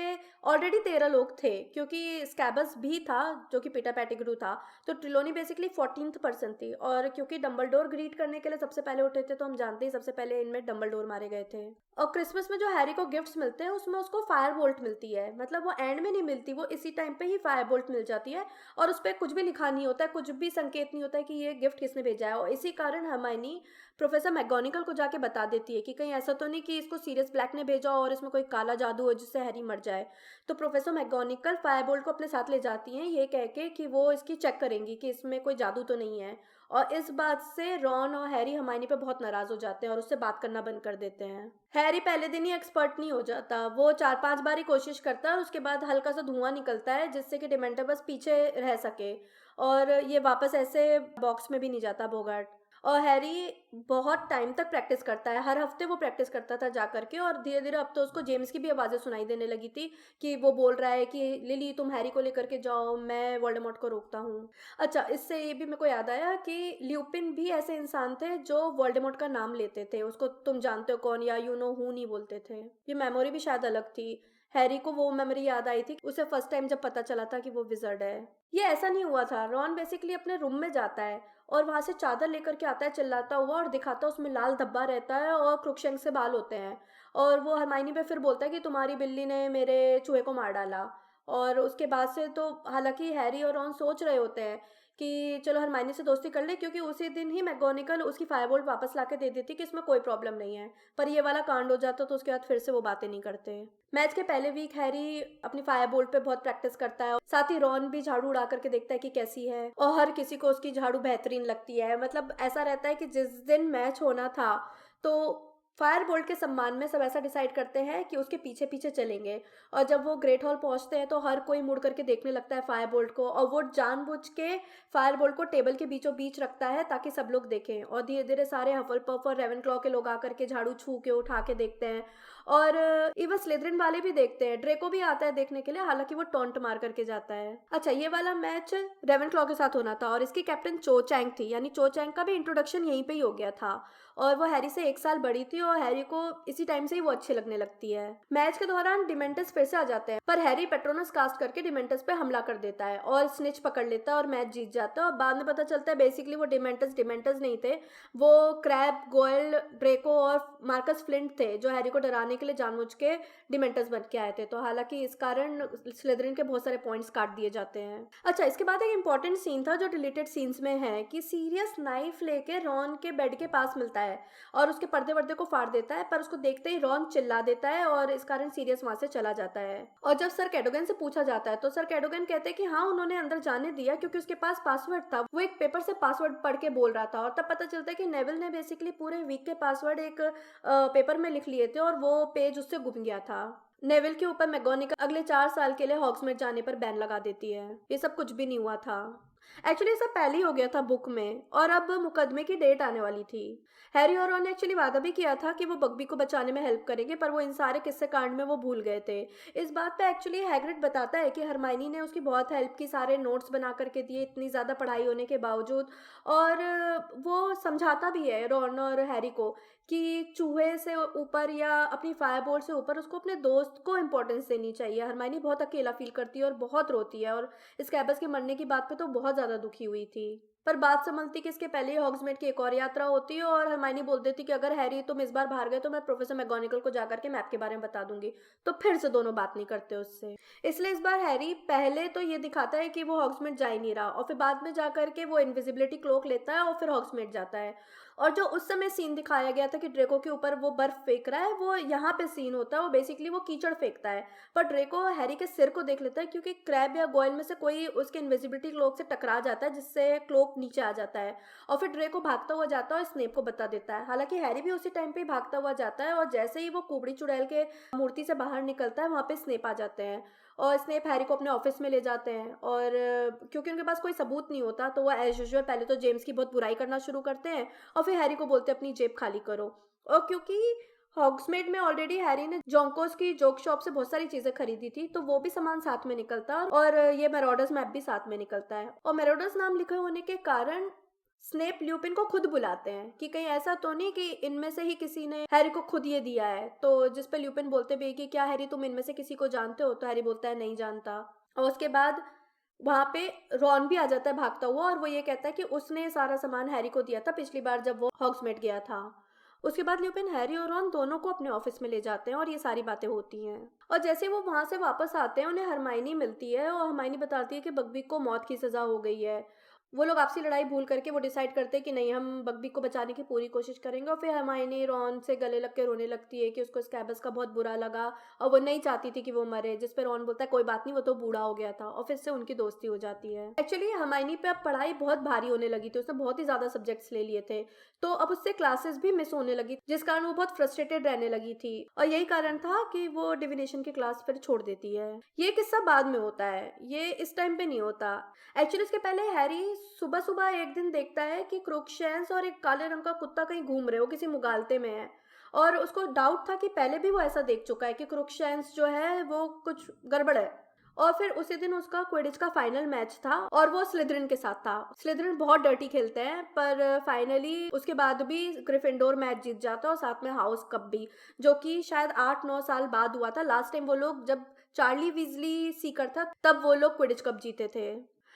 ऑलरेडी 13 लोग थे क्योंकि स्कैबस भी था जो कि पीटर पेटिग्रू था, तो ट्रिलोनी बेसिकली 14th पर्सन थी। और क्योंकि डम्बलडोर ग्रीट करने के लिए सबसे पहले उठे थे तो हम जानते ही सबसे पहले इनमें डम्बलडोर मारे गए थे। और क्रिसमस में जो हैरी को गिफ्ट्स मिलते हैं उसमें उसको फायर बोल्ट मिलती है, मतलब वो एंड में नहीं मिलती, वो इसी टाइम पे ही फायर बोल्ट मिल जाती है और उस पर कुछ भी लिखा नहीं होता है, कुछ भी संकेत नहीं होता है कि ये गिफ्ट किसने भेजा है। और इसी कारण हर्माइनी प्रोफेसर मैगोनिकल को जाके बता देती है कि कहीं ऐसा तो नहीं कि इसको सीरियस ब्लैक ने भेजा और इसमें कोई काला जादू हो जिससे हैरी मर जाए। तो प्रोफेसर मैगोनिकल फायर बोल्ट को अपने साथ ले जाती हैं ये कह के कि वो इसकी चेक करेंगी कि इसमें कोई जादू तो नहीं है। और इस बात से रॉन और हैरी हर्माइनी पे बहुत नाराज हो जाते हैं और उससे बात करना बंद कर देते हैं। हैरी पहले दिन ही एक्सपर्ट नहीं हो जाता, वो 4-5 बार ही कोशिश करता है और उसके बाद हल्का सा धुआं निकलता है जिससे कि डिमेंटर बस पीछे रह सके और ये वापस ऐसे बॉक्स में भी नहीं जाता बोगार्ट। और हैरी बहुत टाइम तक प्रैक्टिस करता है, हर हफ्ते वो प्रैक्टिस करता था जा करके, और धीरे धीरे अब तो उसको जेम्स की भी आवाज़ें सुनाई देने लगी थी कि वो बोल रहा है कि लिली तुम हैरी को लेकर के जाओ, मैं वोल्डेमॉर्ट को रोकता हूँ। अच्छा, इससे ये भी मेरे को याद आया कि ल्यूपिन भी ऐसे इंसान थे जो वोल्डेमॉर्ट का नाम लेते थे, उसको तुम जानते हो कौन या यू नो हू नहीं बोलते थे। ये मेमोरी भी शायद अलग थी। हैरी को वो मेमोरी याद आई थी उसे फर्स्ट टाइम जब पता चला था कि वो विजर्ड है। ये ऐसा नहीं हुआ था, रॉन बेसिकली अपने रूम में जाता है और वहां से चादर लेकर के आता है चिल्लाता हुआ और दिखाता है उसमें लाल धब्बा रहता है और क्रुकशंक से बाल होते हैं। और वो हरमाइनी पे फिर बोलता है कि तुम्हारी बिल्ली ने मेरे चूहे को मार डाला। और उसके बाद से तो हालांकि हैरी और रॉन सोच रहे होते हैं कि चलो हरमाइनी से दोस्ती कर ले क्योंकि उसी दिन ही मैगोनिकल उसकी फायरबोल्ट वापस लाके दे देती कि इसमें कोई प्रॉब्लम नहीं है, पर ये वाला कांड हो जाता तो उसके बाद फिर से वो बातें नहीं करते। मैच के पहले वीक हैरी अपनी फायरबोल्ट पे बहुत प्रैक्टिस करता है, साथ ही रॉन भी झाड़ू उड़ा करके देखता है कि कैसी है और हर किसी को उसकी झाड़ू बेहतरीन लगती है। मतलब ऐसा रहता है कि जिस दिन मैच होना था तो फायर बोल्ट के सम्मान में सब ऐसा डिसाइड करते हैं कि उसके पीछे पीछे चलेंगे। और जब वो ग्रेट हॉल पहुंचते हैं तो हर कोई मुड़ करके देखने लगता है फायर बोल्ट को, और वो जानबूझ के फायर बोल्ट को टेबल के बीचों बीच रखता है ताकि सब लोग देखें। और धीरे धीरे सारे हफलपफ और रेवेनक्लॉ के लोग आकर के झाड़ू छू के उठा के देखते हैं और इवन स्लिदरिन वाले भी देखते हैं। ड्रेको भी आता है देखने के लिए, हालांकि वो टॉन्ट मार करके जाता है। अच्छा, ये वाला मैच रेवेनक्लॉ के साथ होना था और इसकी कैप्टन चो चैंग थी, यानी चो चैंग का भी इंट्रोडक्शन यहीं पे ही हो गया था और वो हैरी से 1 साल बड़ी थी और हैरी को इसी टाइम से ही वो अच्छी लगने लगती है। मैच के दौरान डिमेंटस फिर से आ जाते हैं, पर हैरी पेट्रोनस कास्ट करके डिमेंटस पे हमला कर देता है और स्निच पकड़ लेता है और मैच जीत जाता है। और बाद में पता चलता है बेसिकली वो डिमेंटस नहीं थे, वो क्रैब, गोयल, ड्रेको और मार्कस फ्लिंट थे जो हैरी को डराने मारने के लिए जानबूझ के डिमेंटर्स बन के आए थे। तो हालांकि इस कारण स्लिदरिन के बहुत सारे पॉइंट्स काट दिए जाते हैं। अच्छा, इसके बाद एक इंपॉर्टेंट सीन था जो डिलीटेड सीन्स में है कि सीरियस नाइफ लेके रॉन के बेड के पास मिलता है और उसके पर्दे वर्दे को फाड़ देता है, पर उसको देखते ही रॉन चिल्ला देता है और इस कारण सीरियस वहां से चला जाता है। और जब सर कैडोगन से पूछा जाता है तो सर कैडोगन कहते हैं कि हाँ, उन्होंने अंदर जाने दिया क्योंकि उसके पास पासवर्ड था। वो एक पेपर से पासवर्ड पढ़ के बोल रहा था और तब पता चलता है कि नेविल ने बेसिकली पूरे वीक के पासवर्ड एक पेपर में लिख लिए थे और वो पेज उससे गुम गया था। नेविल के ऊपर मैगोनिकल अगले 4 साल के लिए हॉग्समीड जाने पर बैन लगा देती है। ये सब कुछ भी नहीं हुआ था। एक्चुअली सब पहले ही हो गया था बुक में और अब मुकदमे की डेट आने वाली थी। हैरी और रॉन ने एक्चुअली वादा भी किया था कि वो बग्बी को बचाने में हेल्प करेंगे, पर वो इन सारे किस्से कांड में वो भूल गए थे। इस बात पे एक्चुअली हैग्रिड बताता है कि हरमाइनी ने उसकी बहुत हेल्प की, सारे नोट्स बना करके दिए इतनी ज़्यादा पढ़ाई होने के बावजूद। और वो समझाता भी है रॉन और हैरी को कि चूहे से ऊपर या अपनी फायरबोल्ट से ऊपर उसको अपने दोस्त को इम्पोर्टेंस देनी चाहिए। हरमाइनी बहुत अकेला फील करती है और बहुत रोती है और स्कैबस के मरने की बात पे तो बहुत ज़्यादा दुखी हुई थी। पर बात संभलती कि इसके पहले ही हॉग्समीड की एक और यात्रा होती है और हरमाइनी बोल देती कि अगर हैरी तुम इस बार बाहर गए तो मैं प्रोफेसर मैगोनिकल को जाकर के मैप के बारे में बता दूंगी। तो फिर से दोनों बात नहीं करते उससे। इसलिए इस बार हैरी पहले तो ये दिखाता है कि वो हॉग्समीड जा ही नहीं रहा और फिर बाद में जाकर के वो इनविजिबिलिटी क्लोक लेता है और फिर हॉग्समीड जाता है। और जो उस समय सीन दिखाया गया था कि ड्रेको के ऊपर वो बर्फ फेंक रहा है, वो यहाँ पे सीन होता है। वो बेसिकली वो कीचड़ फेंकता है, पर ड्रेको हैरी के सिर को देख लेता है क्योंकि क्रैब या गोयल में से कोई उसके इनविजिबिलिटी क्लोक से टकरा जाता है जिससे क्लोक नीचे आ जाता है और फिर ड्रेको भागता हुआ जाता है और स्नेप को बता देता है। हालांकि हैरी भी उसी टाइम पे भागता हुआ जाता है और जैसे ही वो कुबड़ी चुड़ैल के मूर्ति से बाहर निकलता है वहाँ पे स्नेप आ जाते हैं और स्नेप हैरी को अपने ऑफिस में ले जाते हैं। और क्योंकि उनके पास कोई सबूत नहीं होता तो वो एज यूजुअल पहले तो जेम्स की बहुत बुराई करना शुरू करते हैं और फिर हैरी को बोलते हैं अपनी जेब खाली करो। और क्योंकि हॉग्समीड में ऑलरेडी हैरी ने जोंकोस की जोक शॉप से बहुत सारी चीजें खरीदी थी तो वो भी सामान साथ में निकलता है और ये मैरोडर्स मैप भी साथ में निकलता है। और मैरोडर्स नाम लिखे होने के कारण स्नेप ल्यूपिन को खुद बुलाते हैं कि कहीं ऐसा तो नहीं कि इनमें से ही किसी ने हैरी को खुद ये दिया है। तो जिस पे ल्यूपिन बोलते भी कि क्या हैरी तुम इनमें से किसी को जानते हो, तो हैरी बोलता है नहीं जानता। और उसके बाद वहां पे रॉन भी आ जाता है भागता हुआ और वो ये कहता है कि उसने सारा सामान हैरी को दिया था पिछली बार जब वो हॉग्समीड गया था। उसके बाद ल्यूपिन हैरी और रॉन दोनों को अपने ऑफिस में ले जाते हैं और ये सारी बातें होती हैं। और जैसे वो वहां से वापस आते हैं उन्हें हरमाइनी मिलती है और हरमाइनी बताती है कि बग्बी को मौत की सजा हो गई है। वो लोग आपसी लड़ाई भूल करके वो डिसाइड करते हैं कि नहीं, हम बग्बी को बचाने की पूरी कोशिश करेंगे। और फिर हरमाइनी रॉन से गले लग के रोने लगती है कि उसको स्कैबस का बहुत बुरा लगा और वो नहीं चाहती थी कि वो मरे, जिस पे रॉन बोलता है कोई बात नहीं, वो तो बूढ़ा हो गया था। और फिर से उनकी दोस्ती हो जाती है। एक्चुअली हरमाइनी पे अब पढ़ाई बहुत भारी होने लगी थी, उसने बहुत ही ज्यादा सब्जेक्ट्स ले लिए थे तो अब उससे क्लासेस भी मिस होने लगी जिस कारण वो बहुत फ्रस्ट्रेटेड रहने लगी थी और यही कारण था कि वो डिविनेशन की क्लास फिर छोड़ देती है। ये किस्सा बाद में होता है, ये इस टाइम पे नहीं होता। एक्चुअली इसके पहले हैरी सुबह सुबह एक दिन देखता है कि क्रूक्शैंक्स और एक काले रंग का कुत्ता कहीं घूम रहे हो, किसी मुगालते में है। और उसको डाउट था कि पहले भी वो ऐसा देख चुका है कि क्रूक्शैंक्स जो है वो कुछ गड़बड़ है। और फिर उसी दिन उसका क्विडिच का फाइनल मैच था और वो स्लिदरिन के साथ था। स्लिदरिन बहुत डर्टी खेलते हैं पर फाइनली उसके बाद भी ग्रिफिंडोर मैच जीत जाता है और साथ में हाउस कप भी, जो कि शायद 8-9 साल बाद हुआ था। लास्ट टाइम वो लोग जब चार्ली वीजली सीकर था तब वो लोग क्विडिच कप जीते थे।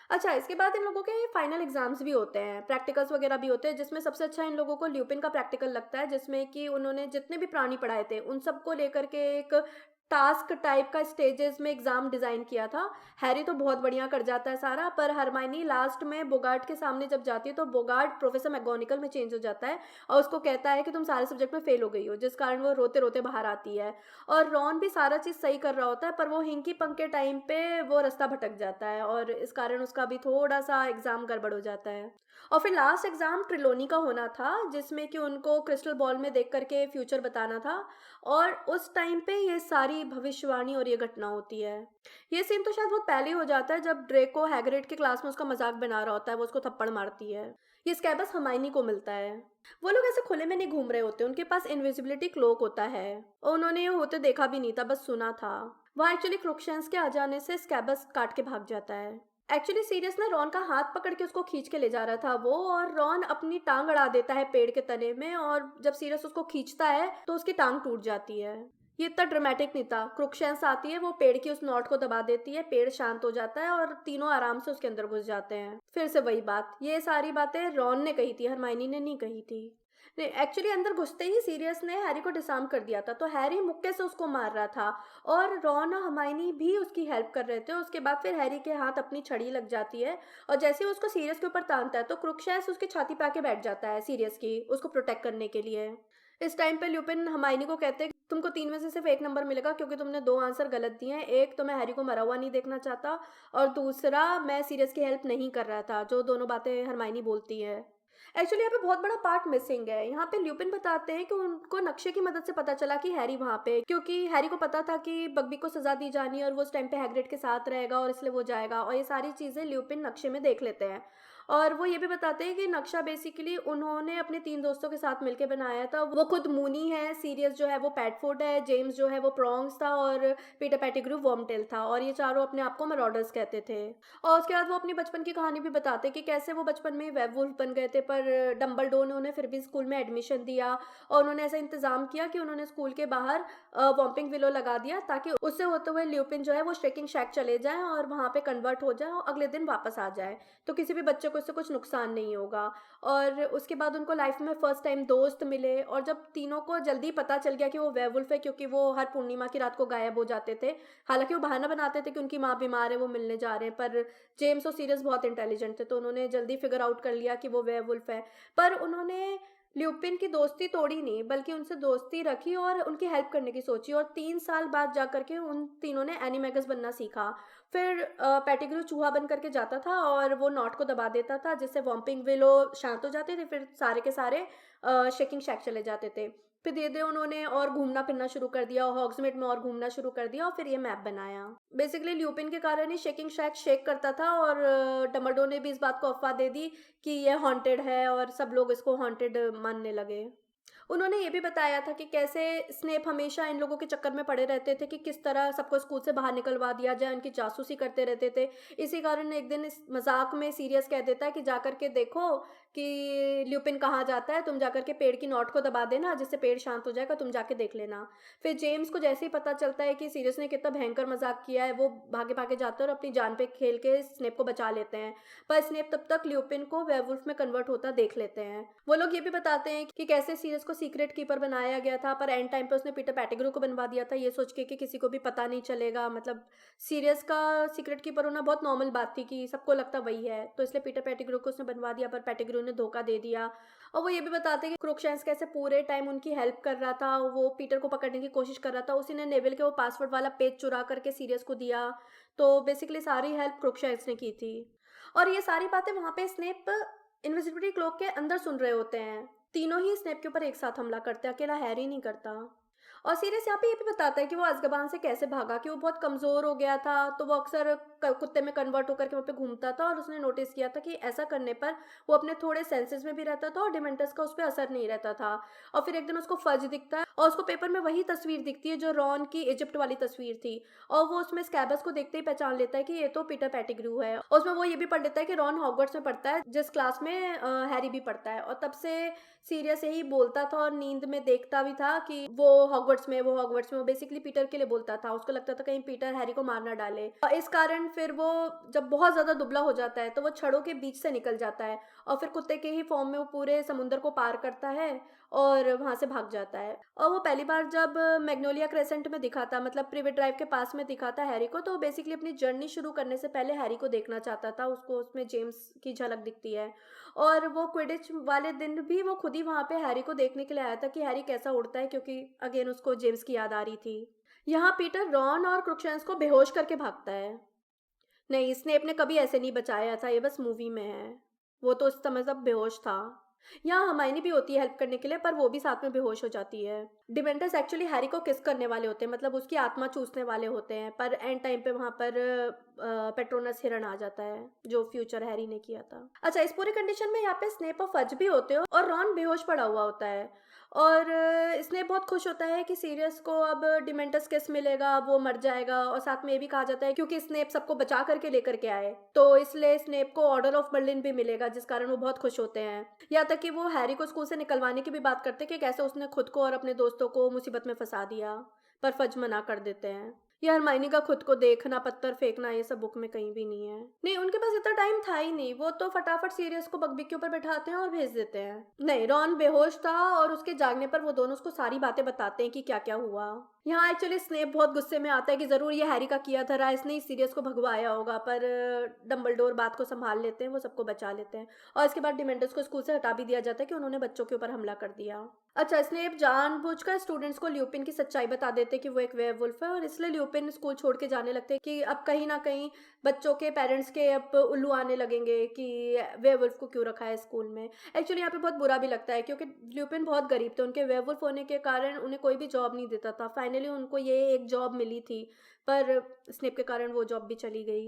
अच्छा, इसके बाद इन लोगों के फाइनल एग्जाम्स भी होते हैं, प्रैक्टिकल्स वगैरह भी होते हैं, जिसमें सबसे अच्छा इन लोगों को ल्यूपिन का प्रैक्टिकल लगता है जिसमें कि उन्होंने जितने भी प्राणी पढ़ाए थे उन सबको लेकर के एक टास्क टाइप का स्टेजेस में एग्जाम डिजाइन किया था। हैरी तो बहुत बढ़िया कर जाता है सारा, पर हरमाइनी लास्ट में बोगार्ट के सामने जब जाती है तो बोगार्ट प्रोफेसर मैगोनिकल में चेंज हो जाता है और उसको कहता है कि तुम सारे सब्जेक्ट में फेल हो गई हो, जिस कारण वो रोते रोते बाहर आती है। और रॉन भी सारा चीज सही कर रहा होता है पर वो हिंकी पंक के टाइम पे वो रास्ता भटक जाता है और इस कारण उसका भी थोड़ा सा एग्जाम गड़बड़ हो जाता है। और फिर लास्ट एग्जाम ट्रिलोनी का होना था जिसमें कि उनको क्रिस्टल बॉल में देख करके फ्यूचर बताना था और उस टाइम पे ये सारी भविष्यवाणी और ये घटना होती है। ये सीन तो शायद बहुत पहले हो जाता है जब ड्रेको हैग्रिड के क्लास में उसका मजाक बना रहा होता है, वो उसको थप्पड़ मारती है। ये स्कैबस हरमाइनी को मिलता है। वो लोग ऐसे खुले में नहीं घूम रहे होते, उनके पास इनविजिबिलिटी क्लोक होता है और उन्होंने ये होते देखा भी नहीं था, बस सुना था। वहाँ एक्चुअली क्रूक्शैंक्स के आ जाने से स्कैबस काट के भाग जाता है। एक्चुअली सीरियस ना रॉन का हाथ पकड़ के उसको खींच के ले जा रहा था वो, और रॉन अपनी टांग अड़ा देता है पेड़ के तने में और जब सीरियस उसको खींचता है तो उसकी टांग टूट जाती है। ये इतना ड्रामेटिक नहीं था। क्रूक्शैंक्स आती है, वो पेड़ की उस नॉट को दबा देती है, पेड़ शांत हो जाता है और तीनों आराम से उसके अंदर घुस जाते हैं। फिर से वही बात, ये सारी बातें रॉन ने कही थी, हरमाइनी ने नहीं कही थी। नहीं, एक्चुअली अंदर घुसते ही सीरियस ने हैरी को डिसआर्म कर दिया था, तो हैरी मुक्के से उसको मार रहा था और रॉन और हर्माइनी भी उसकी हेल्प कर रहे थे। उसके बाद फिर हैरी के हाथ अपनी छड़ी लग जाती है और जैसे ही वो उसको सीरियस के ऊपर तानता है तो क्रुक्षैस उसकी छाती पे आके बैठ जाता है सीरियस की, उसको प्रोटेक्ट करने के लिए। इस टाइम पे ल्यूपिन हर्माइनी को कहते हैं कि तुमको 3 में से सिर्फ 1 नंबर मिलेगा क्योंकि तुमने 2 आंसर गलत दिए हैं। एक तो मैं हैरी को मरा हुआ नहीं देखना चाहता और दूसरा मैं सीरियस की हेल्प नहीं कर रहा था, जो दोनों बातें हर्माइनी बोलती है। एक्चुअली यहाँ पे बहुत बड़ा पार्ट मिसिंग है। यहाँ पे ल्यूपिन बताते हैं कि उनको नक्शे की मदद से पता चला कि हैरी वहाँ पे, क्योंकि हैरी को पता था कि बग्बी को सजा दी जानी है और वो उस टाइम पे हैग्रिड के साथ रहेगा और इसलिए वो जाएगा, और ये सारी चीज़ें ल्यूपिन नक्शे में देख लेते हैं। और वो ये भी बताते हैं कि नक्शा बेसिकली उन्होंने अपने 3 दोस्तों के साथ मिलकर बनाया था। वो खुद मूनी है, सीरियस जो है वो पैटफुट है, जेम्स जो है वो प्रॉन्ग्स था और पीटर पेटिग्रू वर्मटेल था, और ये चारों अपने आप को मराडर्स कहते थे। और उसके बाद वो अपनी बचपन की कहानी भी बताते कि कैसे वो बचपन में वेयरवुल्फ बन गए थे, पर डंबलडोर ने उन्हें फिर भी स्कूल में एडमिशन दिया और उन्होंने ऐसा इंतजाम किया कि उन्होंने स्कूल के बाहर वॉम्पिंग विलो लगा दिया ताकि उससे होते हुए ल्यूपिन जो है वो श्रेकिंग शैक चले जाए और वहाँ पे कन्वर्ट हो जाए और अगले दिन वापस आ जाए, तो किसी भी बच्चे को इससे कुछ नुकसान नहीं होगा। और उसके बाद उनको लाइफ में फर्स्ट टाइम दोस्त मिले, और जब तीनों को जल्दी पता चल गया कि वो वेयरवुल्फ है क्योंकि वो हर पूर्णिमा की रात को गायब हो जाते थे। हालांकि वो बहाना बनाते थे कि उनकी माँ बीमार है, वो मिलने जा रहे हैं, पर जेम्स और सीरियस बहुत इंटेलिजेंट थे तो उन्होंने जल्दी फिगर आउट कर लिया कि वो वेयरवुल्फ है। पर उन्होंने ल्यूपिन की दोस्ती तोड़ी नहीं, बल्कि उनसे दोस्ती रखी और उनकी हेल्प करने की सोची, और 3 साल बाद जाकर के उन तीनों ने एनिमेगस बनना सीखा। फिर पेटिग्रू चूहा बन करके जाता था और वो नॉट को दबा देता था जिससे वॉम्पिंग विलो शांत हो जाते थे, फिर सारे के सारे शेकिंग शैक चले जाते थे। फिर धीरे धीरे उन्होंने और घूमना फिरना शुरू कर दिया, हॉग्समीड में और घूमना शुरू कर दिया और फिर ये मैप बनाया। बेसिकली ल्यूपिन के कारण ही शेकिंग शैक शेक करता था और डम्बलडोर ने भी इस बात को अफवाह दे दी कि ये हॉन्टेड है और सब लोग इसको हॉन्टेड मानने लगे। उन्होंने ये भी बताया था कि कैसे स्नेप हमेशा इन लोगों के चक्कर में पड़े रहते थे कि किस तरह सबको स्कूल से बाहर निकलवा दिया जाए, उनकी जासूसी करते रहते थे। इसी कारण एक दिन इस मजाक में सीरियस कह देता है कि जाकर के देखो कि ल्यूपिन कहाँ जाता है, तुम जाकर के पेड़ की नोट को दबा देना जिससे पेड़ शांत हो जाएगा, तुम जाके देख लेना। फिर जेम्स को जैसे ही पता चलता है कि सीरियस ने कितना भयंकर मजाक किया है, वो भागे भागे जाते हैं और अपनी जान पे खेल के स्नेप को बचा लेते हैं। पर स्नेप तब तक ल्यूपिन को वेयरवुल्फ में कन्वर्ट होता देख लेते हैं। वो लोग ये भी बताते हैं कि कैसे सीरियस को सीक्रेट कीपर बनाया गया था, पर एंड टाइम पे उसने पीटर पेटिग्रू को बनवा दिया था ये सोच के कि किसी को भी पता नहीं चलेगा। मतलब सीरियस का सीक्रेट कीपर होना बहुत नॉर्मल बात थी कि सबको लगता वही है, तो इसलिए पीटर पेटिग्रू को उसने बनवा दिया, पर पेटिग्रू ने धोखा दे दिया। और वो ये भी बताते हैं कि क्रुक्षैंस कैसे पूरे टाइम उनकी हेल्प कर रहा था, वो पीटर को पकड़ने की कोशिश कर रहा था, उसी ने नेविल के वो पासवर्ड वाला पेज चुरा करके सीरियस को दिया। तो बेसिकली सारी हेल्प क्रुक्षैंस ने की थी। और ये सारी बातें वहाँ पे स्नेप इनविजिबिलिटी क्लोक के अंदर सुन रहे होते हैं। तीनों ही स्नेप के ऊपर एक साथ हमला करते हैं, अकेला हैरी नहीं करता। और सीरियस यहाँ पे ये भी बताता है कि वो अज़्काबान से कैसे भागा, कि वो बहुत कमज़ोर हो गया था तो वो अक्सर कुत्ते में कन्वर्ट होकर के वहाँ पे घूमता था, और उसने नोटिस किया था कि ऐसा करने पर वो अपने थोड़े सेंसेस में भी रहता था और डिमेंटर्स का उस पर असर नहीं रहता था। और फिर एक दिन उसको फज दिखता है और उसको पेपर में वही तस्वीर दिखती है जो रॉन की इजिप्ट वाली तस्वीर थी, और वो उसमें स्कैबस को देखते ही पहचान लेता है कि ये तो पीटर पेटिग्रू है। और उसमें वो ये भी पढ़ लेता है कि रॉन हॉगवर्ट्स में पढ़ता है जिस क्लास में हैरी भी पढ़ता है, और तब से सीरियस यही बोलता था और नींद में देखता भी था कि वो हॉगवर्ट्स में, वो बेसिकली पीटर के लिए बोलता था। उसको लगता था कहीं पीटर हैरी को मार ना डाले, और इस कारण फिर वो जब बहुत ज्यादा दुबला हो जाता है तो वो छड़ों के बीच से निकल जाता है और फिर कुत्ते के ही फॉर्म में वो पूरे समुद्र को पार करता है और वहां से भाग जाता है। और वो पहली बार जब मैग्नोलिया क्रेसेंट में दिखा था, मतलब प्रिवेट ड्राइव के पास में दिखा था हैरी को, तो वो बेसिकली अपनी जर्नी शुरू करने से पहले हैरी को देखना चाहता था। उसको उसमें जेम्स की झलक दिखती है, और वो क्विडिच वाले दिन भी वो खुद ही वहां पे हैरी को देखने के लिए आया था कि हैरी कैसा उड़ता है, क्योंकि अगेन उसको जेम्स की याद आ रही थी। यहाँ पीटर रॉन और क्रुक्षैंस को बेहोश करके भागता है। नहीं, स्नेप ने कभी ऐसे नहीं बचाया था, ये बस मूवी में है। वो तो उस समय सब बेहोश था। यहाँ हर्माइनी भी होती है हेल्प करने के लिए, पर वो भी साथ में बेहोश हो जाती है। डिमेंटर्स एक्चुअली हैरी को किस करने वाले होते हैं, मतलब उसकी आत्मा चूसने वाले होते हैं, पर एंड टाइम पे वहाँ पर पेट्रोनस हिरन आ जाता है जो फ्यूचर हैरी ने किया था। अच्छा, इस पूरी कंडीशन में यहाँ पे स्नेप और फज भी होते हो और रॉन बेहोश पड़ा हुआ होता है, और स्नेप बहुत खुश होता है कि सीरियस को अब डिमेंटस किस मिलेगा, वो मर जाएगा। और साथ में ये भी कहा जाता है क्योंकि स्नेप सबको बचा करके लेकर के आए, तो इसलिए स्नेप को ऑर्डर ऑफ बर्लिन भी मिलेगा, जिस कारण वो बहुत खुश होते हैं। यहाँ तक कि वो हैरी को स्कूल से निकलवाने की भी बात करते हैं कि कैसे उसने खुद को और अपने दोस्तों को मुसीबत में फंसा दिया, पर फज मना कर देते हैं। ये हरमाइनी का खुद को देखना, पत्थर फेंकना, ये सब बुक में कहीं भी नहीं है। नहीं, उनके पास इतना टाइम था ही नहीं, वो तो फटाफट सीरियस को बकबीक के ऊपर बैठाते हैं और भेज देते हैं। नहीं, रॉन बेहोश था और उसके जागने पर वो दोनों उसको सारी बातें बताते हैं कि क्या क्या हुआ। यहाँ एक्चुअली स्नेप बहुत गुस्से में आता है कि जरूर ये हैरी का किया धरा, इसने ही सीरियस को भगवाया होगा, पर डम्बलडोर बात को संभाल लेते हैं, वो सबको बचा लेते हैं। और इसके बाद डिमेंटर्स को स्कूल से हटा भी दिया जाता है कि उन्होंने बच्चों के ऊपर हमला कर दिया। अच्छा, स्नेप जानबूझकर स्टूडेंट्स को ल्यूपिन की सच्चाई बता देते कि वो एक वेयरवुल्फ है, और इसलिए ल्यूपिन स्कूल छोड़ के जाने लगते हैं कि अब कहीं ना कहीं बच्चों के पेरेंट्स के अब उल्लू आने लगेंगे कि वेयरवुल्फ को क्यों रखा है स्कूल में। एक्चुअली यहाँ पे बहुत बुरा भी लगता है क्योंकि ल्यूपिन बहुत गरीब थे, उनके वेयरवुल्फ होने के कारण उन्हें कोई भी जॉब नहीं देता था। फाइनली उनको ये एक जॉब मिली थी, पर स्नेप के कारण वो जॉब भी चली गई।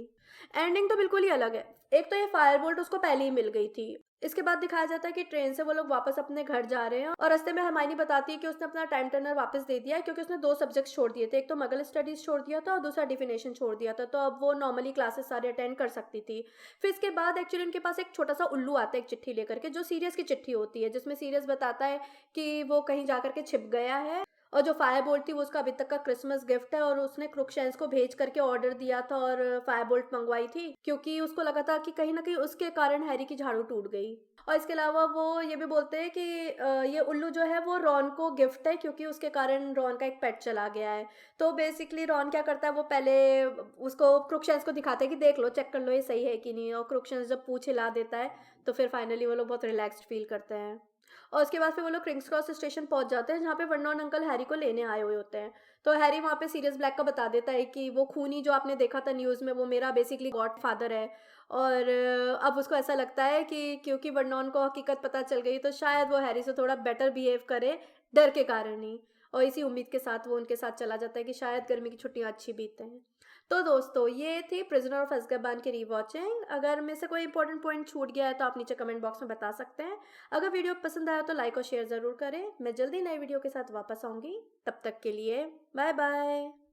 एंडिंग तो बिल्कुल ही अलग है। एक तो ये फायरबोल्ट उसको पहले ही मिल गई थी। इसके बाद दिखाया जाता है कि ट्रेन से वो लोग वापस अपने घर जा रहे हैं और रास्ते में हरमाइनी बताती है कि उसने अपना टाइम टर्नर वापस दे दिया है क्योंकि उसने 2 सब्जेक्ट्स छोड़ दिए थे, एक तो मगल स्टडीज छोड़ दिया था और दूसरा डिफिनेशन छोड़ दिया था, तो अब वो नॉर्मली क्लासेस सारे अटेंड कर सकती थी। फिर इसके बाद एक्चुअली उनके पास एक छोटा सा उल्लू आता है एक चिट्ठी लेकर के, जो सीरियस की चिट्ठी होती है, जिसमें सीरियस बताता है कि वो कहीं जाकर के छिप गया है और जो फायरबोल्ट थी वो उसका अभी तक का क्रिसमस गिफ्ट है, और उसने क्रुकशैंस को भेज करके ऑर्डर दिया था और फायरबोल्ट मंगवाई थी क्योंकि उसको लगा था कि कहीं ना कहीं उसके कारण हैरी की झाड़ू टूट गई। और इसके अलावा वो ये भी बोलते हैं कि ये उल्लू जो है वो रॉन को गिफ्ट है क्योंकि उसके कारण रॉन का एक पेट चला गया है। तो बेसिकली रॉन क्या करता है, वो पहले उसको क्रुकशैंस को दिखाता है कि देख लो, चेक कर लो ये सही है कि नहीं, और क्रुकशैंस जब पूछ हिला देता है तो फिर फाइनली वो लोग बहुत रिलैक्स्ड फील करते हैं। और उसके बाद फिर वो लोग किंग्स क्रॉस स्टेशन पहुंच जाते हैं जहाँ पे वर्नॉन अंकल हैरी को लेने आए हुए होते हैं। तो हैरी वहाँ पे सीरियस ब्लैक का बता देता है कि वो खूनी जो आपने देखा था न्यूज़ में वो मेरा बेसिकली गॉड फादर है, और अब उसको ऐसा लगता है कि क्योंकि वर्नॉन को हकीकत पता चल गई तो शायद वो हैरी से थोड़ा बेटर बिहेव करे, डर के कारण ही। और इसी उम्मीद के साथ वो उनके साथ चला जाता है कि शायद गर्मी की छुट्टियां अच्छी बीतते हैं। तो दोस्तों, ये थी प्रिजनर ऑफ अज़्काबान की रीवॉचिंग। अगर में से कोई इंपॉर्टेंट पॉइंट छूट गया है तो आप नीचे कमेंट बॉक्स में बता सकते हैं। अगर वीडियो पसंद आया तो लाइक और शेयर ज़रूर करें। मैं जल्दी नई वीडियो के साथ वापस आऊँगी, तब तक के लिए बाय बाय।